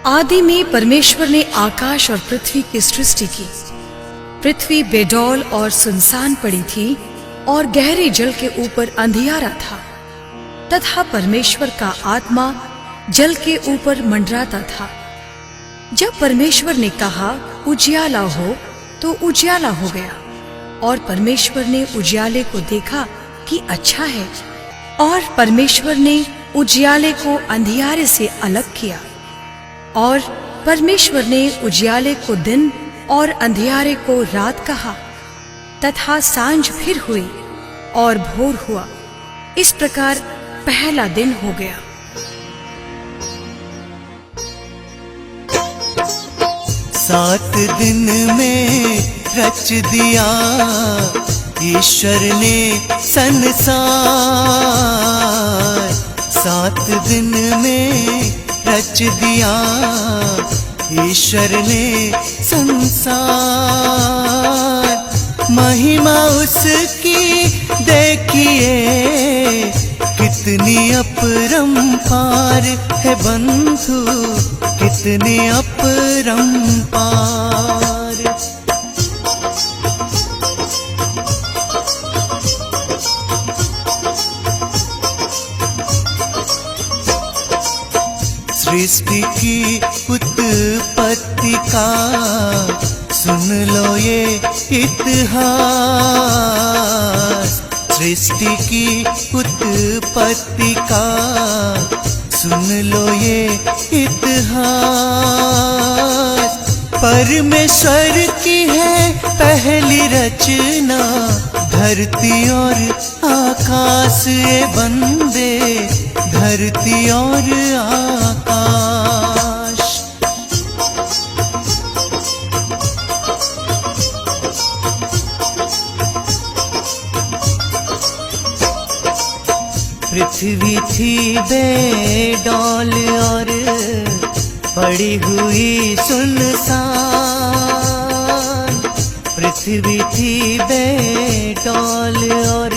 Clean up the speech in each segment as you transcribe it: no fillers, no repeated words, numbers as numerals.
आदि में परमेश्वर ने आकाश और पृथ्वी की सृष्टि की। पृथ्वी बेडौल और सुनसान पड़ी थी और गहरे जल के ऊपर अंधियारा था, तथा परमेश्वर का आत्मा जल के ऊपर मंडराता था। जब परमेश्वर ने कहा उजियाला हो, तो उजियाला हो गया। और परमेश्वर ने उजियाले को देखा कि अच्छा है, और परमेश्वर ने उजियाले को अंधियारे से अलग किया। और परमेश्वर ने उजियाले को दिन और अंधियारे को रात कहा। तथा सांझ फिर हुई और भोर हुआ। इस प्रकार पहला दिन हो गया। सात दिन में रच दिया ईश्वर ने संसार। सात दिन में रच दिया ईश्वर ने संसार। महिमा उसकी देखिए कितनी अपरंपार है बंधु, कितनी अपरंपार। सृष्टि की उत्पत्ति का सुन लो ये इतिहास। सृष्टि की उत्पत्ति का सुन लो ये इतिहास। परमेश्वर की है पहली रचना, धरती और आकाश ये बंदे, धरती और आकाश। पृथ्वी थी बेडौल और पड़ी हुई सुनसान। पृथ्वी थी बेडौल और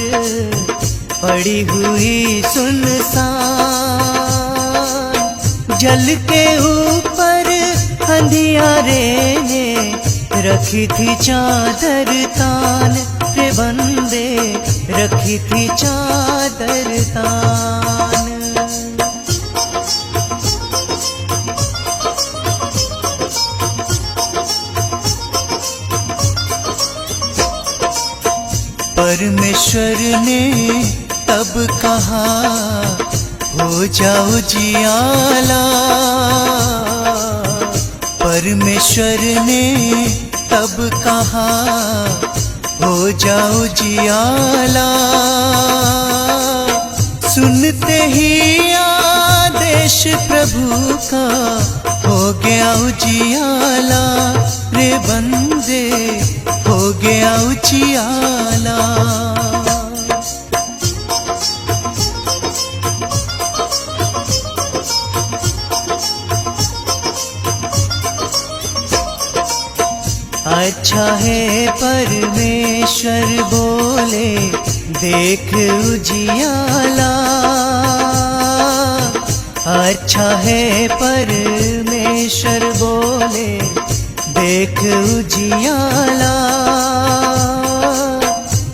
पड़ी हुई सुनसान। जल के ऊपर अंधियारे ने रखी थी चादर तान रे बंदे, रखी थी चादर तान। परमेश्वर ने तब कहा हो जाओ जियाला। परमेश्वर ने तब कहा हो जाओ जियाला। सुनते ही आदेश प्रभु का हो गया उजियाला रे बंदे, हो गया उजियाला। अच्छा है परमेश्वर बोले देख उजियाला। अच्छा है परमेश्वर बोले देख उजियाला।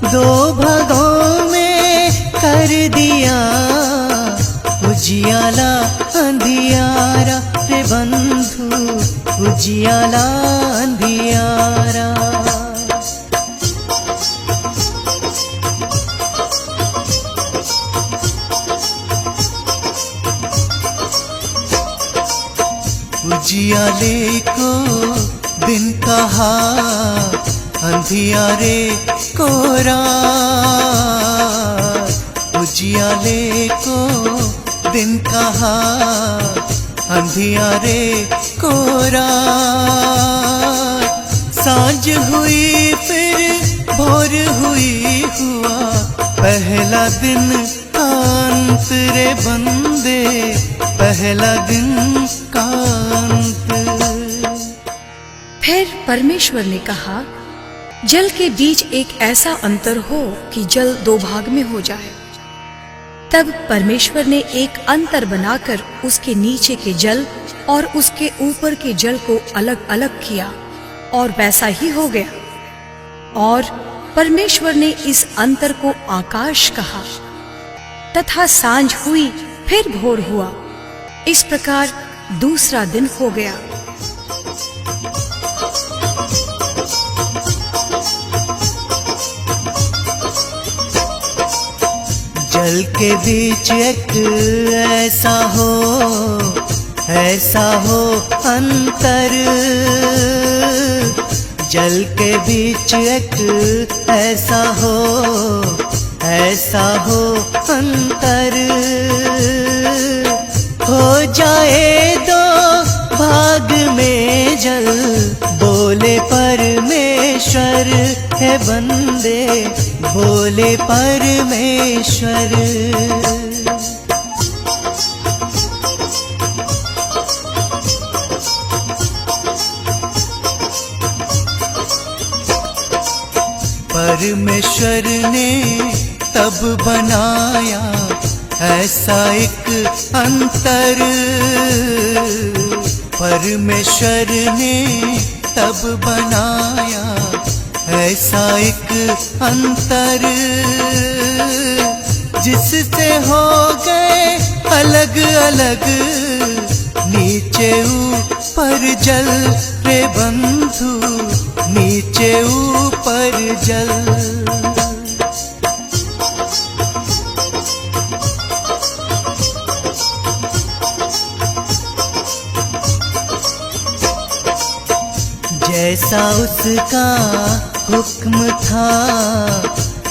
दो भागों में कर दिया उजियाला अंधियारा रे बंधु, उजियाला अंधियारा। उजियाले को दिन कहा, अंधियारे को रात। उजियाले को दिन कहा, अंधियारे को रात। सांझ हुई फिर भोर हुई, हुआ पहला दिन का अंत रे बंदे, पहला दिन का अंत। फिर परमेश्वर ने कहा जल के बीच एक ऐसा अंतर हो कि जल दो भाग में हो जाए। तब परमेश्वर ने एक अंतर बनाकर उसके नीचे के जल और उसके ऊपर के जल को अलग अलग किया, और वैसा ही हो गया। और परमेश्वर ने इस अंतर को आकाश कहा। तथा सांझ हुई, फिर भोर हुआ। इस प्रकार दूसरा दिन हो गया। जल के बीच एक ऐसा हो अंतर। जल के बीच एक ऐसा हो अंतर। हो जाए दो भाग में जल, बोले परमेश्वर है बंदे, बोले परमेश्वर। परमेश्वर ने तब बनाया ऐसा एक अंतर। परमेश्वर ने तब बनाया ऐसा एक अंतर, जिससे हो गए अलग अलग नीचे ऊपर जल रे बंधु, नीचे ऊपर जल। जैसा उसका हुक्म था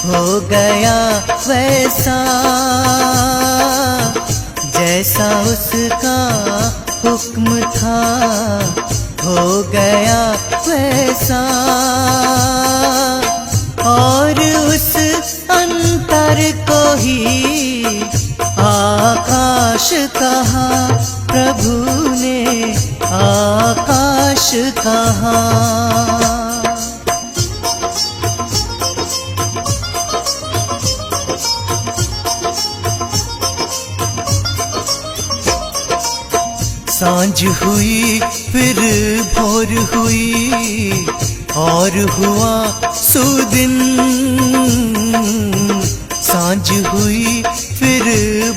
हो गया वैसा। जैसा उसका हुक्म था हो गया वैसा। और उस अंतर को ही आकाश कहा, प्रभु ने आकाश कहा। सांझ हुई फिर भोर हुई, और हुआ सुदिन। सांझ हुई फिर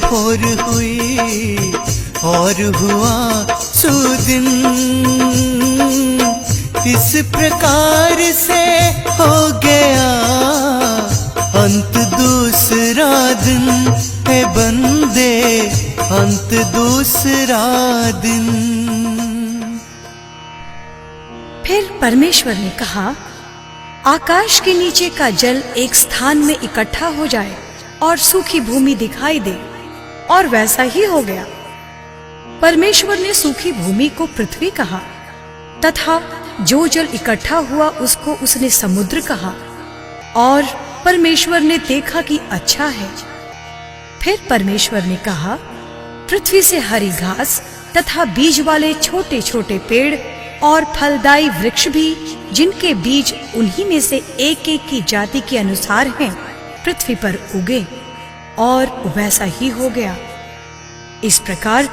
भोर हुई, और हुआ सुदिन। इस प्रकार से हो गया अंत दूसरा दिन है बंदे, अंत दूसरा दिन। फिर परमेश्वर ने कहा, आकाश के नीचे का जल एक स्थान में इकट्ठा हो जाए और सूखी भूमि दिखाई दे, और वैसा ही हो गया। परमेश्वर ने सूखी भूमि को पृथ्वी कहा, तथा जो जल इकट्ठा हुआ उसको उसने समुद्र कहा। और परमेश्वर ने देखा कि अच्छा है। फिर परमेश्वर ने कहा, पृथ्वी से हरी घास तथा बीज वाले छोटे छोटे पेड़ और फलदायी वृक्ष भी, जिनके बीज उन्हीं में से एक एक की जाति के अनुसार हैं, पृथ्वी पर उगे। और वैसा ही हो गया। इस प्रकार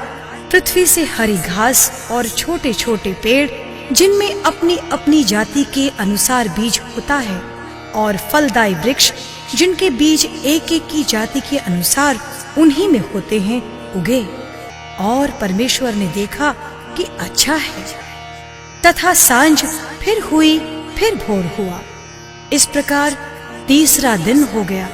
पृथ्वी से हरी घास और छोटे छोटे पेड़, जिनमें अपनी अपनी जाति के अनुसार बीज होता है, और फलदायी वृक्ष, जिनके बीज एक एक की जाति के अनुसार उन्हीं में होते हैं, उगे। और परमेश्वर ने देखा कि अच्छा है। तथा सांझ फिर हुई, फिर भोर हुआ। इस प्रकार तीसरा दिन हो गया।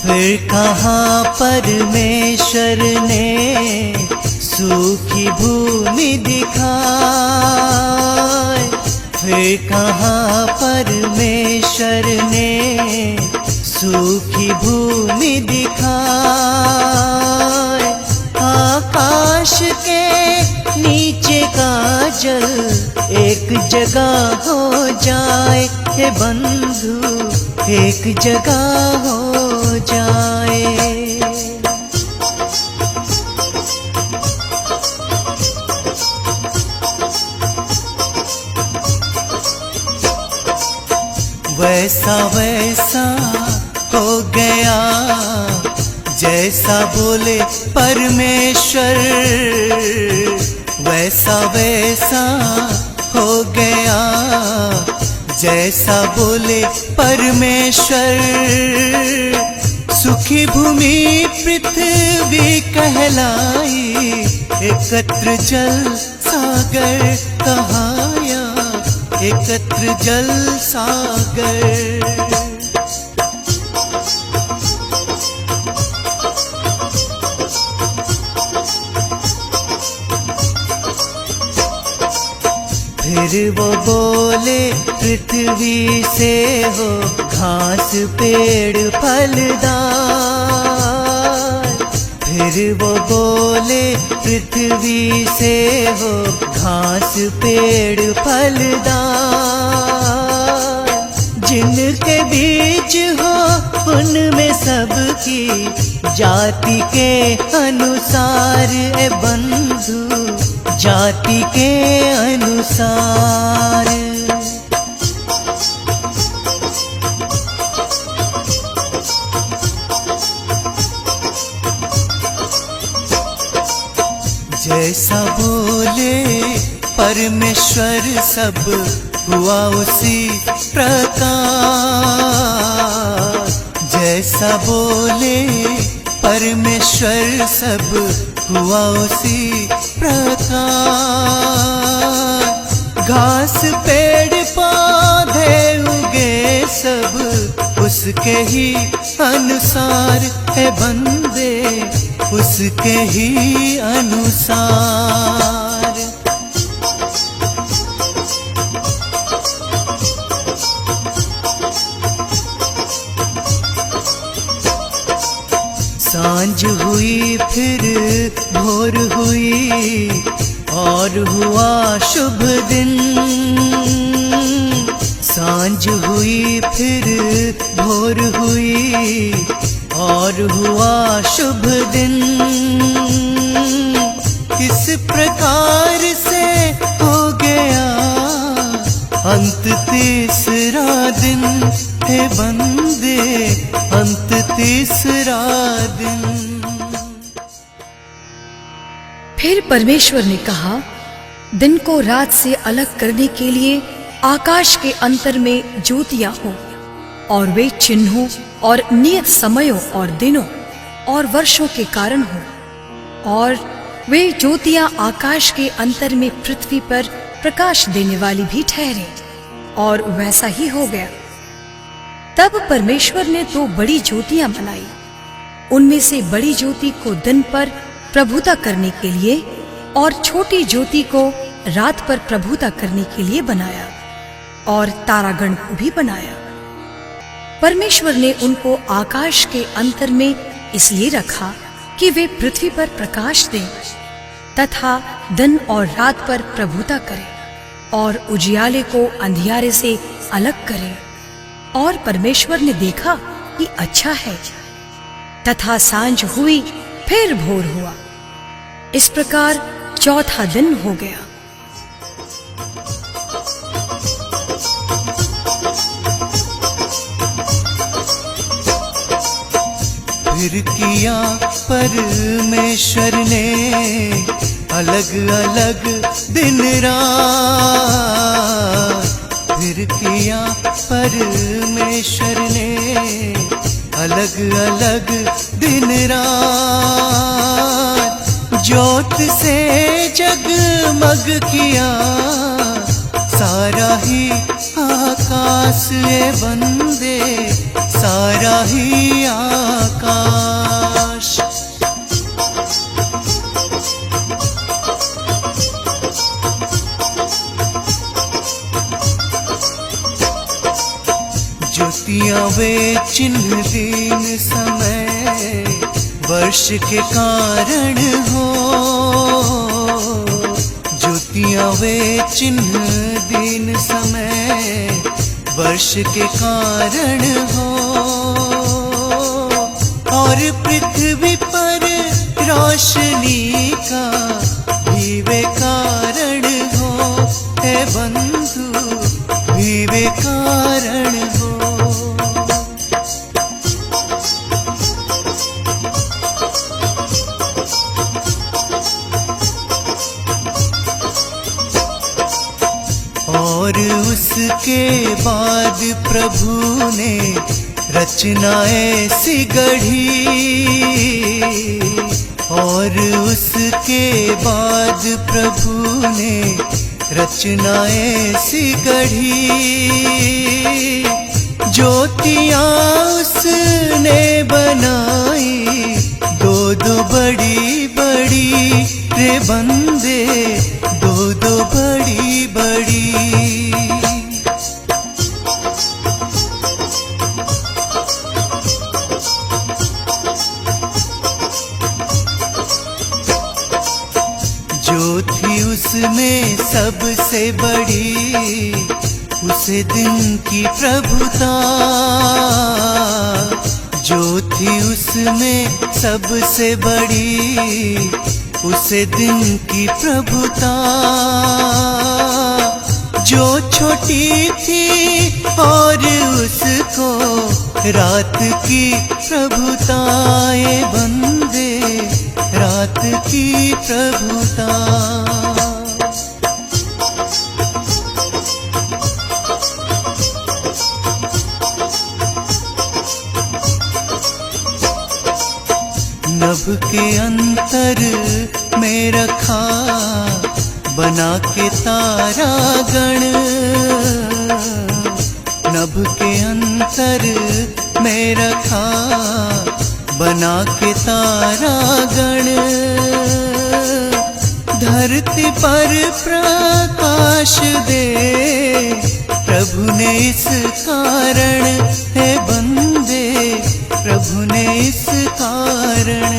फिर कहाँ परमेश्वर ने सूखी भूमि दिखाई। फिर कहाँ परमेश्वर ने सूखी भूमि दिखाई। आकाश के नीचे का जल एक जगह हो जाए, हे बंधु एक जगह हो जाए। वैसा वैसा हो गया जैसा बोले परमेश्वर, वैसा वैसा हो गया जैसा बोले परमेश्वर। सुखी भूमि पृथ्वी कहलाई, एकत्र जल सागर कहाया, एकत्र जल सागर। फिर वो बोले पृथ्वी से हो घास पेड़ फलदार, फिर वो बोले पृथ्वी से हो घास पेड़ फलदार। जिनके बीज हो उनमें सबकी जाति के अनुसार, ए बंधु जाति के अनुसार। जैसा बोले परमेश्वर सब हुआ उसी प्रकार, जैसा बोले परमेश्वर सब हुआ उसी प्रकार। घास पेड़ पौधे उगे सब उसके ही अनुसार, है बंदे उसके ही अनुसार। सांझ हुई फिर भोर हुई और हुआ शुभ दिन, सांझ हुई फिर भोर हुई और हुआ शुभ दिन। इस प्रकार से हो गया अंत तीसरा दिन, हे बंदे अंत तीसरा दिन। फिर परमेश्वर ने कहा, दिन को रात से अलग करने के लिए आकाश के अंतर में ज्योतियां हो, और वे चिन्हों और नियत समयों और दिनों और वर्षों के कारण हो, और वे ज्योतियां आकाश के अंतर में पृथ्वी पर प्रकाश देने वाली भी ठहरे। और वैसा ही हो गया। तब परमेश्वर ने 2 बड़ी ज्योतियां बनाई, उनमें से बड़ी ज्योति को दिन पर प्रभुता करने के लिए और छोटी ज्योति को रात पर प्रभुता करने के लिए बनाया, और तारागण को भी बनाया। परमेश्वर ने उनको आकाश के अंतर में इसलिए रखा कि वे पृथ्वी पर प्रकाश दें तथा दिन और रात पर प्रभुता करें, और उजियाले को अंधियारे से अलग करें। और परमेश्वर ने देखा कि अच्छा है। तथा सांझ हुई फिर भोर हुआ। इस प्रकार चौथा दिन हो गया। फिर किया परमेश्वर ने अलग अलग दिन रात, फिर किया परमेश्वर ने अलग अलग दिन रात। ज्योत से जगमग किया सारा ही आकाश, ये बंदे सारा ही आकाश। ज्योतियां वे चिन्ह दिन समय वर्ष के कारण हो, ज्योतियां वे चिन्ह दिन समय वर्ष के कारण हो, और पृथ्वी पर रोशनी का भी वे कारण हो, हे बंधु भी वे कारण हो। उसके बाद प्रभु ने रचना ऐसी गढ़ी, और उसके बाद प्रभु ने रचना ऐसी गढ़ी, ज्योतियाँ उसने बनाई दो दो बड़ी बड़ी रे बंदे, दो दो बड़ी बड़ी। जो थी उसमें सबसे बड़ी, उसे दिन की प्रभुता, जो थी उसमें सबसे बड़ी, उसे दिन की प्रभुता, जो छोटी थी और उसको रात की प्रभुता, ये बंदे रात की प्रभुता। नभ के अंतर में रखा बना के तारा गण, नभ के अंतर में रखा बना के तारा गण, धरती पर प्रकाश दे प्रभु ने इस कारण, है बंदे प्रभु ने इस कारण।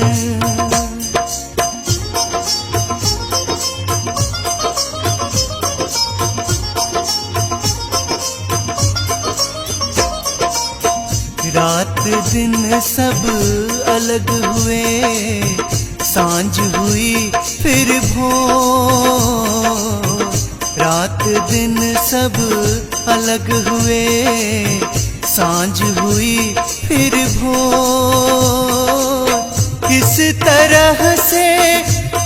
रात दिन सब अलग हुए, सांझ हुई फिर भोर, रात दिन सब अलग हुए, सांझ हुई फिर भोर। इस तरह से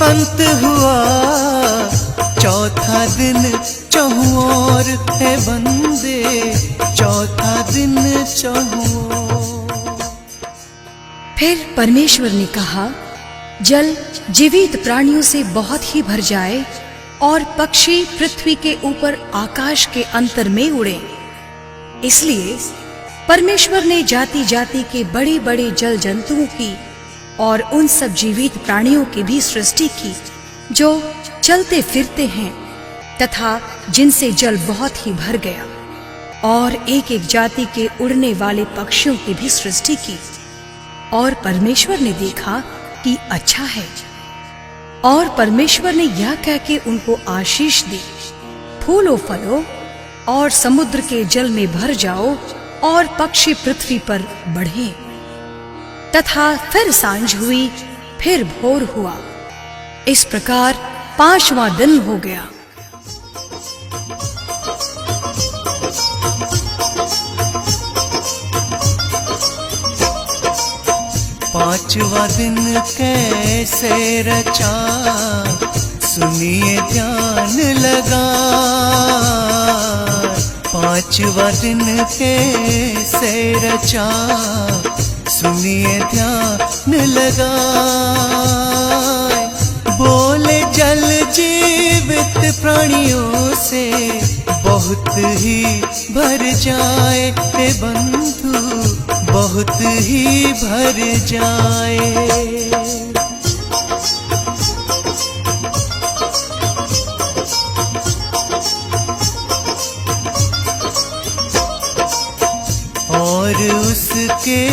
अंत हुआ चौथा दिन चहुँ ओर, है बंदे चौथा दिन चहुँ ओर। फिर परमेश्वर ने कहा, जल जीवित प्राणियों से बहुत ही भर जाए और पक्षी पृथ्वी के ऊपर आकाश के अंतर में उड़े। इसलिए परमेश्वर ने जाति जाति के बड़े बड़े जल जंतुओं की और उन सब जीवित प्राणियों की भी सृष्टि की जो चलते फिरते हैं तथा जिनसे जल बहुत ही भर गया, और एक एक जाति के उड़ने वाले पक्षियों की भी सृष्टि की। और परमेश्वर ने देखा कि अच्छा है। और परमेश्वर ने यह कह के उनको आशीष दी, फूलो फलो और समुद्र के जल में भर जाओ और पक्षी पृथ्वी पर बढ़े। तथा फिर सांझ हुई, फिर भोर हुआ। इस प्रकार 5वां दिन हो गया। पांचवा दिन कैसे रचा, सुनिए ध्यान लगा। पांचवा दिन कैसे रचा, सुनिए ध्यान लगा। बोले जल जीवित प्राणियों से बहुत ही भर जाए, हे बंधु बहुत ही भर जाए। और उसके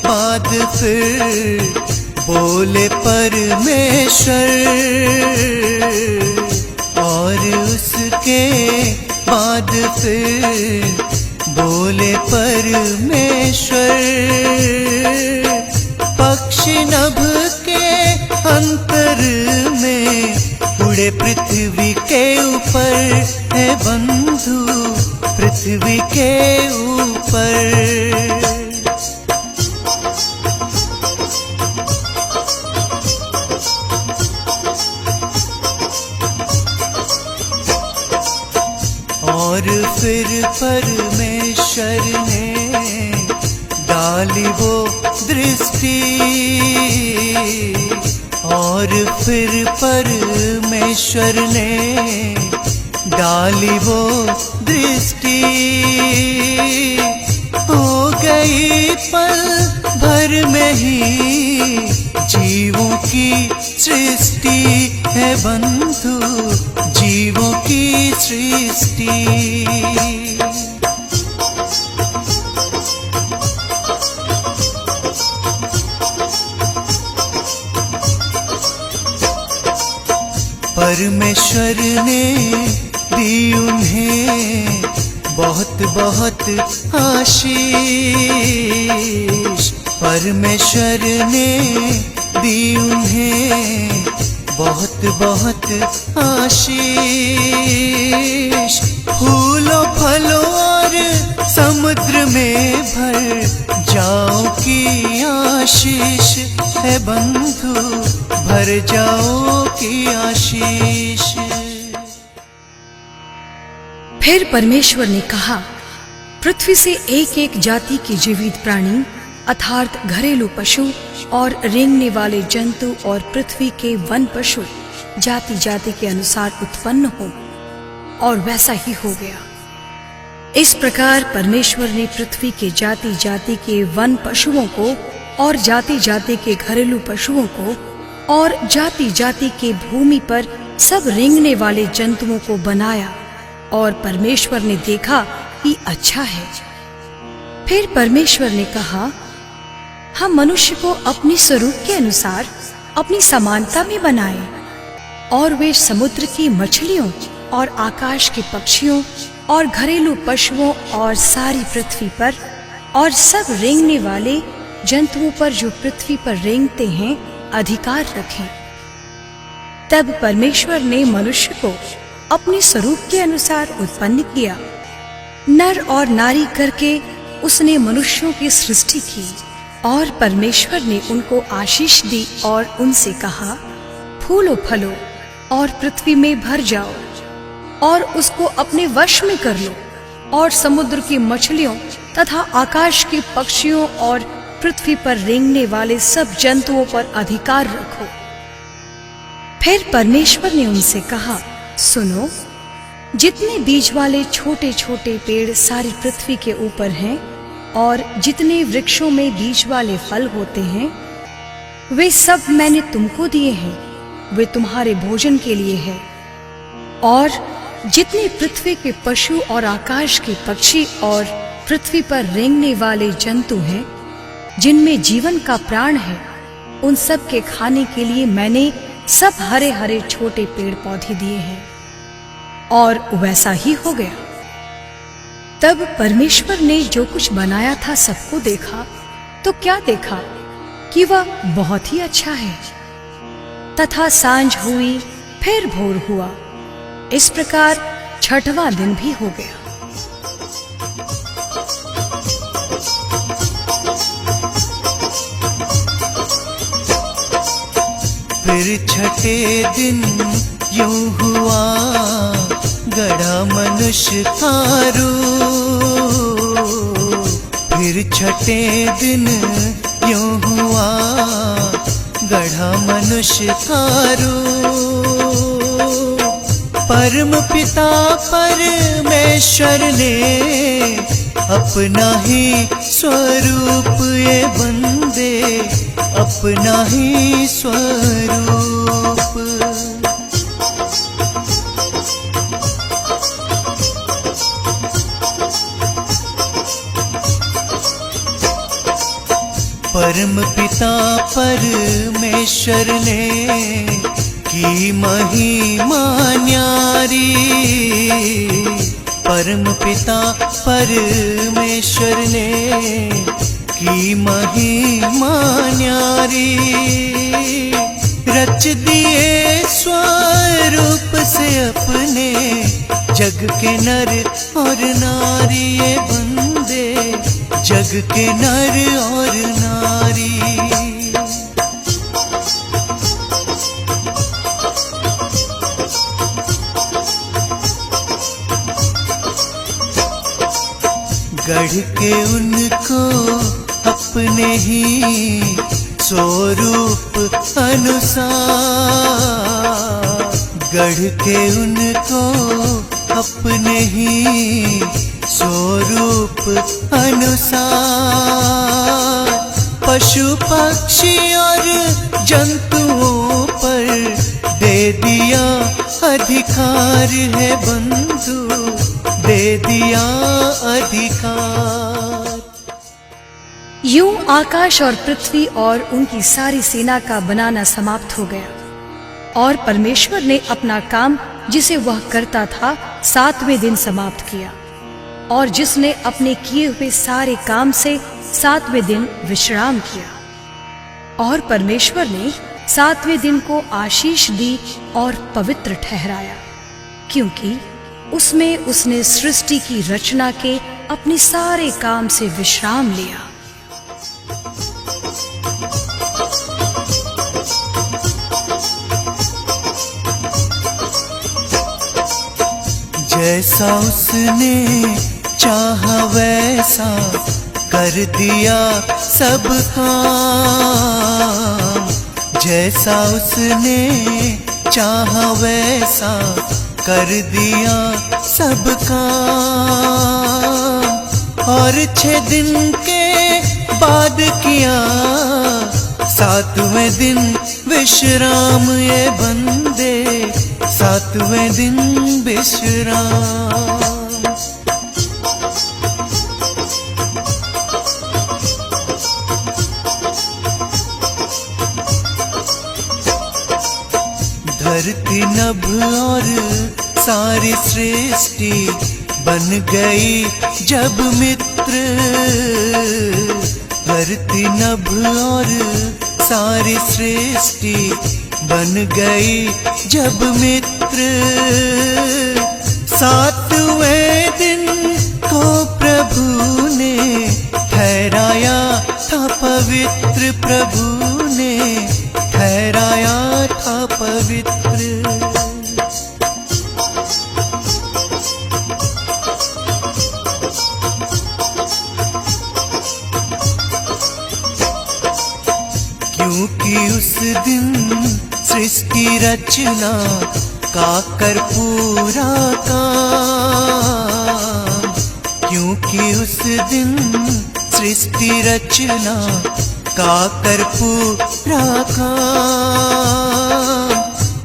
बाद फिर बोले परमेश्वर, और उसके बाद फिर बोले परमेश्वर। पक्षी नभ के अंतर में उड़े पृथ्वी के ऊपर, है बंधु पृथ्वी के ऊपर। और फिर परमेश्वर ने डाली वो दृष्टि, और फिर परमेश्वर ने डाली वो दृष्टि। हो गई पल भर में ही जीवों की सृष्टि है बंधु, जीवों की सृष्टि। परमेश्वर ने दी उन्हें बहुत बहुत आशीष, परमेश्वर ने दी उन्हें बहुत बहुत आशीष। फूलों फलों और समुद्र में भर जाओ की आशीष है बंधु, भर जाओ की आशीष। फिर परमेश्वर ने कहा, पृथ्वी से एक एक जाति के जीवित प्राणी अर्थात घरेलू पशु और रेंगने वाले जंतु और पृथ्वी के वन पशु जाति जाति के अनुसार उत्पन्न हो, और वैसा ही हो गया। इस प्रकार परमेश्वर ने पृथ्वी के जाति जाति के वन पशुओं को और जाति जाति के घरेलू पशुओं को और जाति जाति के भूमि पर सब रेंगने वाले जंतुओं को बनाया, और परमेश्वर ने देखा कि अच्छा है। फिर परमेश्वर ने कहा, हम मनुष्य को अपने स्वरूप के अनुसार अपनी समानता में बनाएं, और वे समुद्र की मछलियों और आकाश के पक्षियों और घरेलू पशुओं और सारी पृथ्वी पर और सब रेंगने वाले जंतुओं पर जो पृथ्वी पर रेंगते हैं अधिकार रखें। तब परमेश्वर ने मनुष्य को अपने स्वरूप के अनुसार उत्पन्न किया, नर और नारी करके उसने मनुष्यों की सृष्टि की। और परमेश्वर ने उनको आशीष दी और उनसे कहा, फूलो फलो और पृथ्वी में भर जाओ और उसको अपने वश में कर लो, और समुद्र की मछलियों तथा आकाश के पक्षियों और पृथ्वी पर रेंगने वाले सब जंतुओं पर अधिकार रखो। फिर परमेश्वर ने उनसे कहा, सुनो, जितने बीज वाले छोटे छोटे पेड़ सारी पृथ्वी के ऊपर हैं और जितने वृक्षों में बीज वाले फल होते हैं, वे सब मैंने तुमको दिए हैं, वे तुम्हारे भोजन के लिए है। और जितने पृथ्वी के पशु और आकाश के पक्षी और पृथ्वी पर रेंगने वाले जंतु हैं, जिनमें जीवन का प्राण है, उन सब के खाने के लिए मैंने सब हरे हरे छोटे पेड़ पौधे दिए हैं। और वैसा ही हो गया। तब परमेश्वर ने जो कुछ बनाया था सबको देखा, तो क्या देखा कि वह बहुत ही अच्छा है। तथा सांझ हुई, फिर भोर हुआ, इस प्रकार छठवां दिन भी हो गया। फिर छठे दिन यूं हुआ, गढ़ा मनुष्य का रूप। फिर छठे दिन यूं हुआ, गढ़ा मनुष्य का रूप। परम पिता परमेश्वर ने अपना ही स्वरूप ये बंदे, अपना ही स्वरूप। परम पिता परमेश्वर ने की महिमा न्यारी। परम पिता परमेश्वर ने की महिमा न्यारी। रच दिए स्वरूप से अपने जग के नर और नारी, ये बंदे जग के नर और नारी। गढ़ के उनको अपने ही स्वरूप अनुसार, गढ़ के उनको अपने ही स्वरूप अनुसार, पशु पक्षी और जंतुओं पर दे दिया अधिकार है बंधु, दे दिया अधिकार। यूं आकाश और पृथ्वी और उनकी सारी सेना का बनाना समाप्त हो गया, और परमेश्वर ने अपना काम जिसे वह करता था 7वें दिन समाप्त किया, और जिसने अपने किए हुए सारे काम से 7वें दिन विश्राम किया। और परमेश्वर ने 7वें दिन को आशीष दी और पवित्र ठहराया, क्योंकि उसमें उसने सृष्टि की रचना के अपने सारे काम से विश्राम लिया। जैसा उसने चाहा वैसा कर दिया सब काम, जैसा उसने चाहा वैसा कर दिया सब काम। और 6 दिन के बाद किया 7वें दिन विश्राम, ये बंदे 7वें दिन विश्राम। धरती नभ और सारी सृष्टि बन गई जब मित्र, धरती नभ और सारी सृष्टि बन गई जब मित्र। 7वें दिन को प्रभु ने ठहराया था पवित्र, प्रभु ने ठहराया था पवित्र। क्योंकि उस दिन सृष्टि रचना का कर पूरा काम, क्योंकि उस दिन सृष्टि रचना का कर पूरा काम।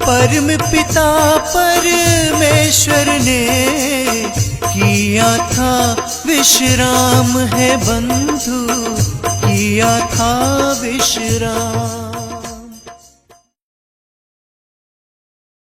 परम पिता परमेश्वर ने किया था विश्राम है बंधु, किया था विश्राम।